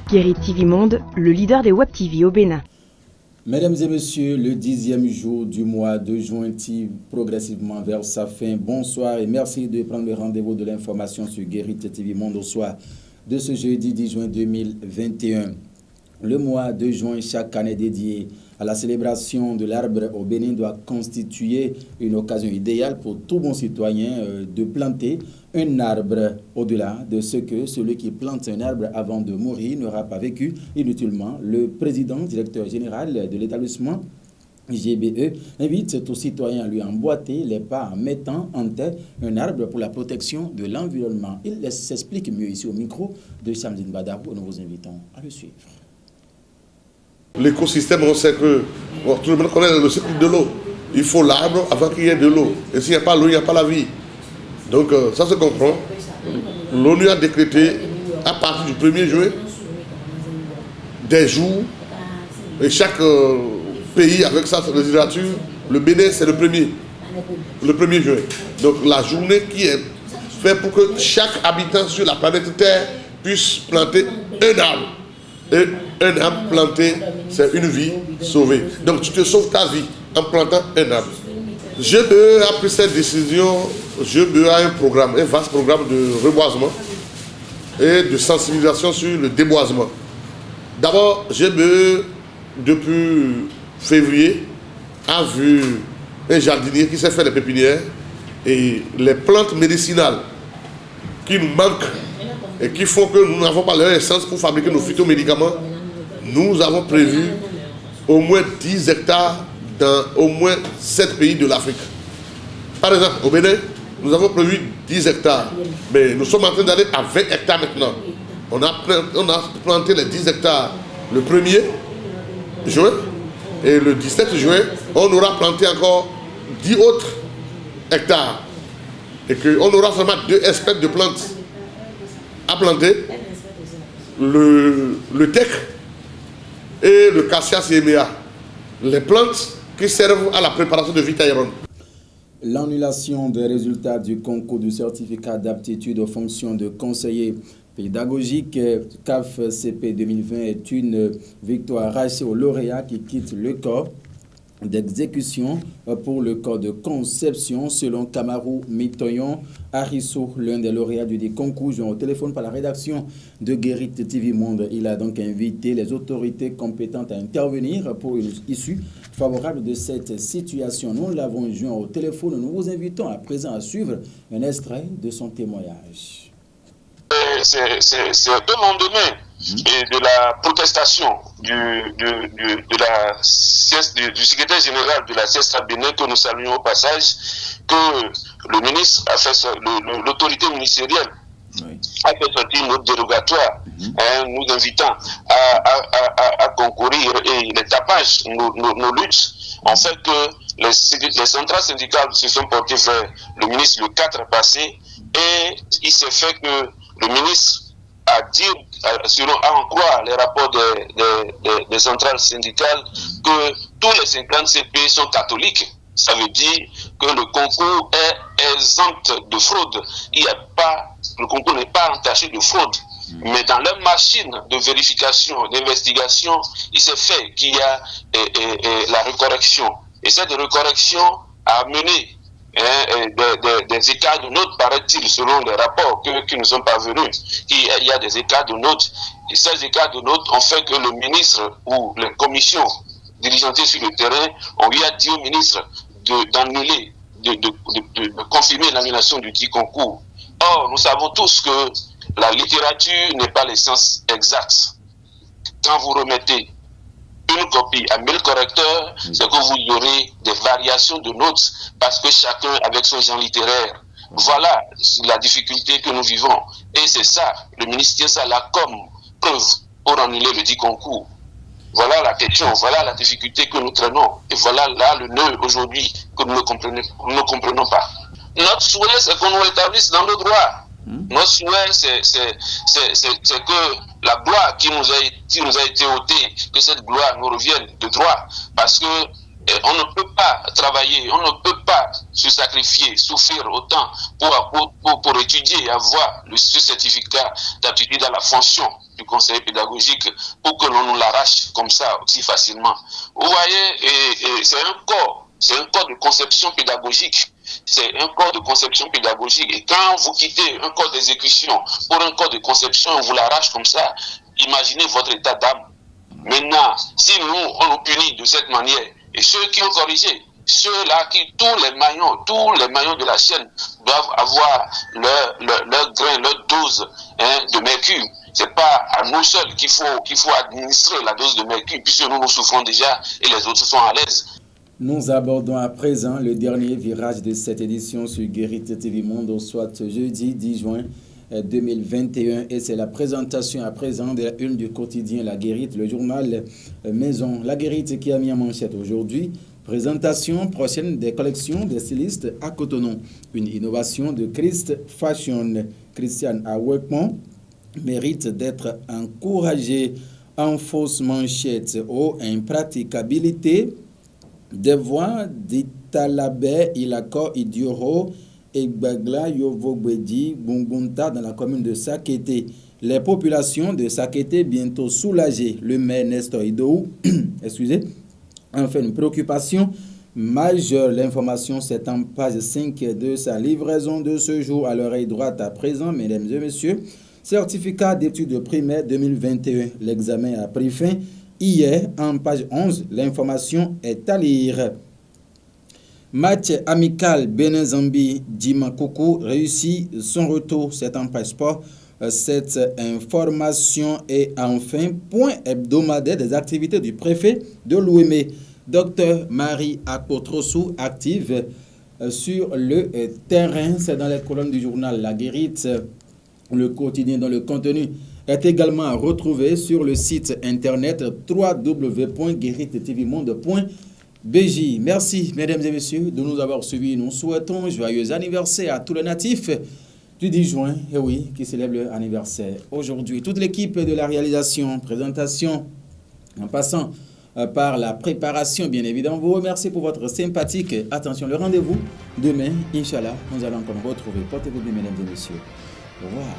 Guérit TV Monde, le leader des Web TV au Bénin. Mesdames et messieurs, le 10e jour du mois de juin tire progressivement vers sa fin. Bonsoir et merci de prendre le rendez-vous de l'information sur Guérit TV Monde au soir de ce jeudi 10 juin 2021. Le mois de juin, chaque année dédié à la célébration de l'arbre au Bénin, doit constituer une occasion idéale pour tout bon citoyen de planter un arbre, au-delà de ce que celui qui plante un arbre avant de mourir n'aura pas vécu inutilement. Le président, directeur général de l'établissement GBE, invite tout citoyen à lui emboîter les pas en mettant en tête un arbre pour la protection de l'environnement. Il s'explique mieux ici au micro de Samdine Badarou. Nous vous invitons à le suivre. L'écosystème, on sait que tout le monde connaît le cycle de l'eau. Il faut l'arbre avant qu'il y ait de l'eau. Et s'il n'y a pas l'eau, il n'y a pas la vie. Donc ça se comprend. L'ONU a décrété à partir du 1er juin des jours. Et chaque pays avec sa législature, le Bénin c'est le 1er juin. Donc la journée qui est faite pour que chaque habitant sur la planète Terre puisse planter un arbre. Et un arbre planté, c'est une vie sauvée. Donc tu te sauves ta vie en plantant un arbre. GBE a pris cette décision. GBE a un programme, un vaste programme de reboisement et de sensibilisation sur le déboisement. D'abord, GBE, depuis février, a vu un jardinier qui s'est fait les pépinières et les plantes médicinales qui nous manquent et qui font que nous n'avons pas leur essence pour fabriquer nos phytomédicaments. Nous avons prévu au moins 10 hectares dans au moins 7 pays de l'Afrique. Par exemple, au Bénin, nous avons prévu 10 hectares, mais nous sommes en train d'aller à 20 hectares maintenant. On a planté les 10 hectares le 1er juin et le 17 juin, on aura planté encore 10 autres hectares et qu'on aura seulement 2 espèces de plantes à planter, le teck et le cassia siemea, les plantes qui servent à la préparation de Vitaïron. L'annulation des résultats du concours du certificat d'aptitude aux fonctions de conseiller pédagogique CAF-CP 2020 est une victoire arrachée aux lauréats qui quittent le corps d'exécution pour le corps de conception, selon Kamarou Mitoyon Harissou, l'un des lauréats du dit concours, joint au téléphone par la rédaction de Guérit TV Monde. Il a donc invité les autorités compétentes à intervenir pour une issue favorable de cette situation. Nous l'avons joint au téléphone. Nous vous invitons à présent à suivre un extrait de son témoignage. C'est un peu lendemain et de la protestation du secrétaire général de la CSA Bénin, que nous saluons au passage, que le ministre a fait, l'autorité ministérielle a fait sortir une note dérogatoire, nous invitant à concourir, et les tapages, nos luttes, en fait que les centrales syndicales se sont portées vers le ministre le 4 passé, et il s'est fait que le ministre a dit, à en croire les rapports des centrales syndicales, que tous les 50 CP sont catholiques. Ça veut dire que le concours est exempt de fraude. Le concours n'est pas entaché de fraude. Mais dans leur machine de vérification, d'investigation, il s'est fait qu'il y a la recorrection. Et cette recorrection a amené des écarts de notes, paraît-il, selon les rapports qui nous sont parvenus. Il y a des écarts de notes. Et ces écarts de notes ont fait que le ministre ou les commissions diligentées sur le terrain, on lui a dit au ministre d'annuler, de confirmer l'annulation du dit concours. Or, nous savons tous que la littérature n'est pas l'essence exacte. Quand vous remettez une copie à 1000 correcteurs, c'est que vous aurez des variations de notes parce que chacun avec son genre littéraire. Voilà la difficulté que nous vivons. Et c'est ça, le ministère ça là comme preuve pour annuler le dit concours. Voilà la question, voilà la difficulté que nous traînons. Et voilà là le nœud aujourd'hui que nous ne comprenons pas. Notre souhait, c'est qu'on nous rétablisse dans le droit. Notre souhait, c'est que la gloire qui nous a été ôtée, que cette gloire nous revienne de droit. Parce que on ne peut pas travailler, on ne peut pas se sacrifier, souffrir autant pour étudier et avoir ce certificat d'aptitude à la fonction du conseiller pédagogique pour que l'on nous l'arrache comme ça aussi facilement. Vous voyez, c'est un corps de conception pédagogique. C'est un corps de conception pédagogique. Et quand vous quittez un corps d'exécution pour un corps de conception, on vous l'arrache comme ça, imaginez votre état d'âme. Maintenant, si nous, on nous punit de cette manière, et ceux qui ont corrigé, ceux-là qui, tous les maillons de la chaîne doivent avoir leur grain, leur dose de mercure. C'est pas à nous seuls qu'il faut administrer la dose de mercure, puisque nous souffrons déjà et les autres sont à l'aise. Nous abordons à présent le dernier virage de cette édition sur Guérite TV Monde, soit jeudi 10 juin 2021, et c'est la présentation à présent de la une du quotidien La Guérite, le journal Maison. La Guérite qui a mis en manchette aujourd'hui. Présentation prochaine des collections des stylistes à Cotonou. Une innovation de Christ Fashion. Christian Awekmon mérite d'être encouragé. En fausse manchette ou impraticabilité des voix d'Italabé, Ilako, Idioro et Bagla, Yovogbedi, Bungunta dans la commune de Sakété. Les populations de Sakété bientôt soulagées. Le maire Nestor Idou, excusez, enfin une préoccupation majeure. L'information c'est en page 5 de sa livraison de ce jour à l'oreille droite à présent, mesdames et messieurs. Certificat d'études primaires 2021. L'examen a pris fin hier en page 11. L'information est à lire. Match amical Bénin-Zambie, Dimakoukou réussit son retour. C'est en page sport. Cette information est enfin point hebdomadaire des activités du préfet de l'Ouémé. Docteur Marie Akotrosu active sur le terrain. C'est dans les colonnes du journal La Guérite, le quotidien dont le contenu est également à retrouver sur le site internet www.guéritetvmonde.bj. Merci, mesdames et messieurs, de nous avoir suivis. Nous souhaitons joyeux anniversaire à tous les natifs du 10 juin, et oui, qui célèbrent leur anniversaire aujourd'hui. Toute l'équipe de la réalisation, présentation, en passant par la préparation, bien évidemment, vous remercie pour votre sympathique attention. Le rendez-vous demain, Inch'Allah, nous allons encore nous retrouver. Portez-vous bien, mesdames et messieurs. Au revoir.